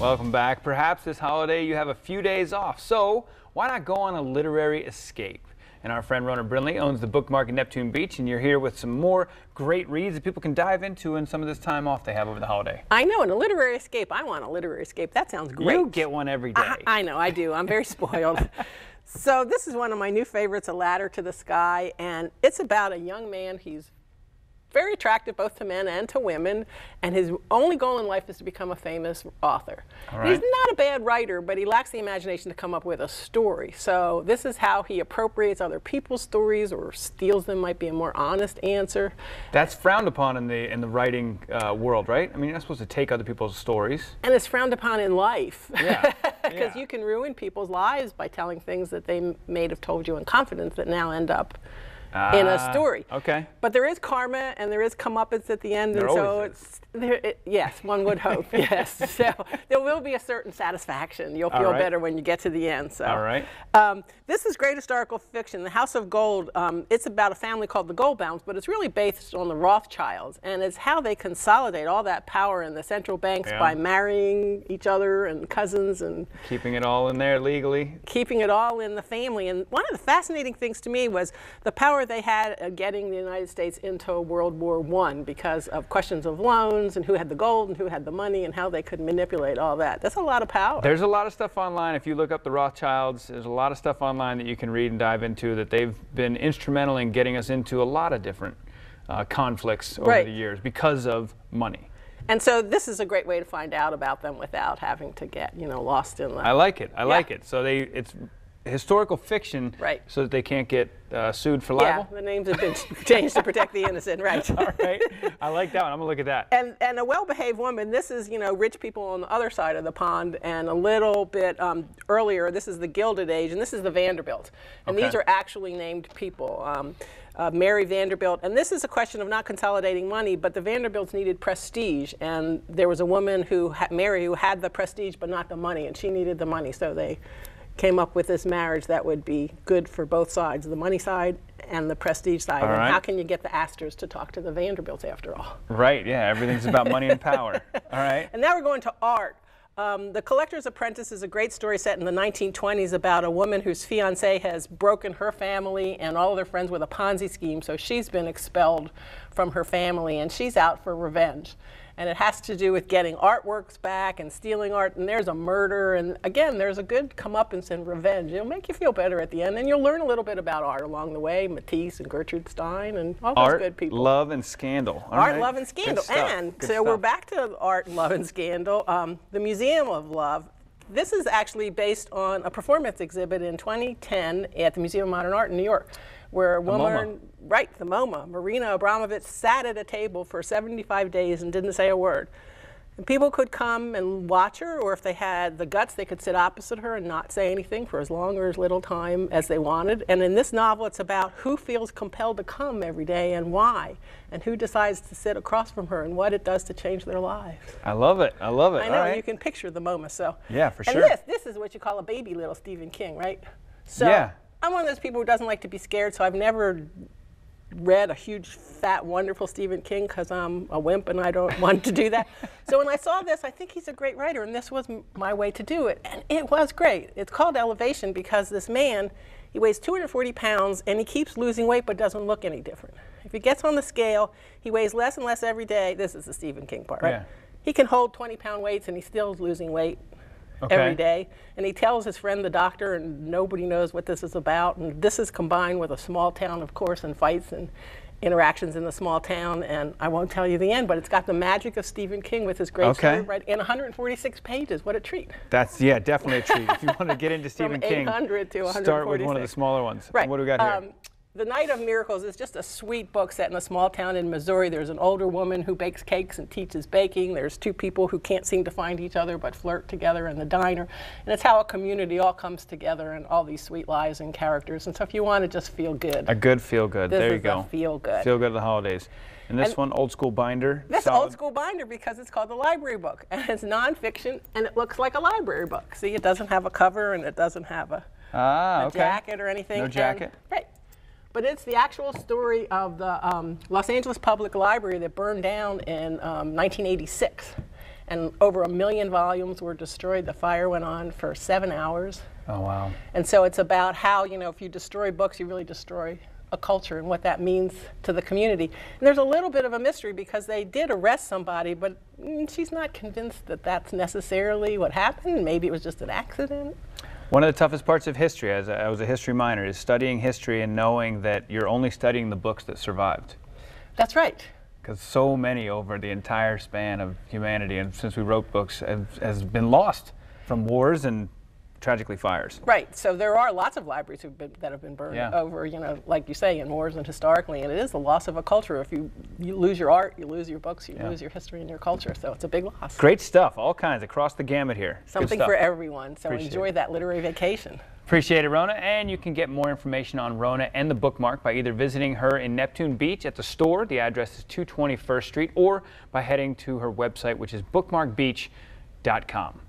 Welcome back. Perhaps this holiday you have a few days off, so why not go on a literary escape? And our friend Rona Brinlee owns the Bookmark in Neptune Beach, and you're here with some more great reads that people can dive into in some of this time off they have over the holiday. I know, and a literary escape. I want a literary escape. That sounds great. You get one every day. I know, I do. I'm very spoiled. So this is one of my new favorites, A Ladder to the Sky, and it's about a young man. He's very attractive both to men and to women, and his only goal in life is to become a famous author. Right. He's not a bad writer, but he lacks the imagination to come up with a story. So this is how he appropriates other people's stories or steals them, might be a more honest answer. That's frowned upon in the writing world, right? I mean, you're not supposed to take other people's stories. And it's frowned upon in life. Yeah. Because you can ruin people's lives by telling things that they may have told you in confidence that now end up in a story. Okay. But there is karma and there is comeuppance at the end, There and so always it's yes, one would hope. Yes, so there will be a certain satisfaction. You'll feel better when you get to the end. So. All right. This is great historical fiction. The House of Gold. It's about a family called the Goldbaums, but it's really based on the Rothschilds, and it's how they consolidate all that power in the central banks by marrying each other and cousins and keeping it all in there legally. Keeping it all in the family. And one of the fascinating things to me was the power they had at getting the United States into World War I because of questions of loans and who had the gold and who had the money and how they could manipulate all that. That's a lot of power. There's a lot of stuff online. If you look up the Rothschilds, there's a lot of stuff online that you can read and dive into, that they've been instrumental in getting us into a lot of different conflicts over the years because of money. And so this is a great way to find out about them without having to get, lost in the... I like it. I like it. So it's historical fiction, so that they can't get sued for libel? Yeah, the names have been changed to protect the innocent, right. All right. I like that one. I'm going to look at that. And a well-behaved woman, this is, rich people on the other side of the pond, and a little bit earlier, this is the Gilded Age, and this is the Vanderbilts. And these are actually named people. Mary Vanderbilt, and this is a question of not consolidating money, but the Vanderbilts needed prestige, and there was a woman Mary, who had the prestige but not the money, and she needed the money, so they came up with this marriage that would be good for both sides, the money side and the prestige side. And how can you get the Astors to talk to the Vanderbilts after all? Right, yeah, everything's about money and power. All right. And now we're going to art. The Collector's Apprentice is a great story set in the 1920s about a woman whose fiancé has broken her family and all of their friends with a Ponzi scheme, so she's been expelled from her family and she's out for revenge. And it has to do with getting artworks back and stealing art, and there's a murder, and again, there's a good comeuppance and revenge. It'll make you feel better at the end, and you'll learn a little bit about art along the way, Matisse and Gertrude Stein and all those good people. Art, love, and scandal. Art, love, and scandal. And so we're back to art, love, and scandal. The Museum of Love. This is actually based on a performance exhibit in 2010 at the Museum of Modern Art in New York, where a woman, the MoMA, Marina Abramovich, sat at a table for 75 days and didn't say a word. And people could come and watch her, or if they had the guts, they could sit opposite her and not say anything for as long or as little time as they wanted. And in this novel, it's about who feels compelled to come every day and why, and who decides to sit across from her and what it does to change their lives. I love it. I love it. I know, you can picture the MoMA. So. Yeah, for sure. And this is what you call a baby little Stephen King, right? So I'm one of those people who doesn't like to be scared, so I've never read a huge, fat, wonderful Stephen King because I'm a wimp and I don't want to do that. So when I saw this, I think he's a great writer, and this was my way to do it. And it was great. It's called Elevation because this man, he weighs 240 pounds and he keeps losing weight but doesn't look any different. If he gets on the scale, he weighs less and less every day. This is the Stephen King part, right? Yeah. He can hold 20-pound weights and he's still losing weight every day. And he tells his friend, the doctor, and nobody knows what this is about. And this is combined with a small town, of course, and fights and interactions in the small town. And I won't tell you the end, but it's got the magic of Stephen King with his great story, right? In 146 pages. What a treat. That's, definitely a treat. If you want to get into Stephen King, 800 to 146. Start with one of the smaller ones. Right. What do we got here? The Night of Miracles is just a sweet book set in a small town in Missouri. There's an older woman who bakes cakes and teaches baking. There's two people who can't seem to find each other but flirt together in the diner. And it's how a community all comes together and all these sweet lives and characters. And so if you want to just feel good. A good feel good. There you go. Feel good. Feel good of the holidays. And this one, old school binder. This old school binder because it's called the library book. And it's nonfiction and it looks like a library book. See, it doesn't have a cover and it doesn't have a jacket or anything. No jacket. Right. But it's the actual story of the Los Angeles Public Library that burned down in 1986. and over 1 million volumes were destroyed. The fire went on for 7 hours. Oh, wow. And so it's about how, you know, if you destroy books, you really destroy a culture and what that means to the community. And there's a little bit of a mystery because they did arrest somebody, but she's not convinced that that's necessarily what happened. Maybe it was just an accident. One of the toughest parts of history, as I was a history minor, is studying history and knowing that you're only studying the books that survived. That's right. Because so many over the entire span of humanity, and since we wrote books, has been lost from wars and tragically fires. Right. So there are lots of libraries that have been burned over, you know, like you say, in wars and historically, and it is the loss of a culture. If you lose your art, you lose your books, you lose your history and your culture. So it's a big loss. Great stuff, all kinds across the gamut here. Something for everyone. So enjoy that literary vacation. Appreciate it, Rona. And you can get more information on Rona and the Bookmark by either visiting her in Neptune Beach at the store. The address is 221st Street, or by heading to her website, which is bookmarkbeach.com.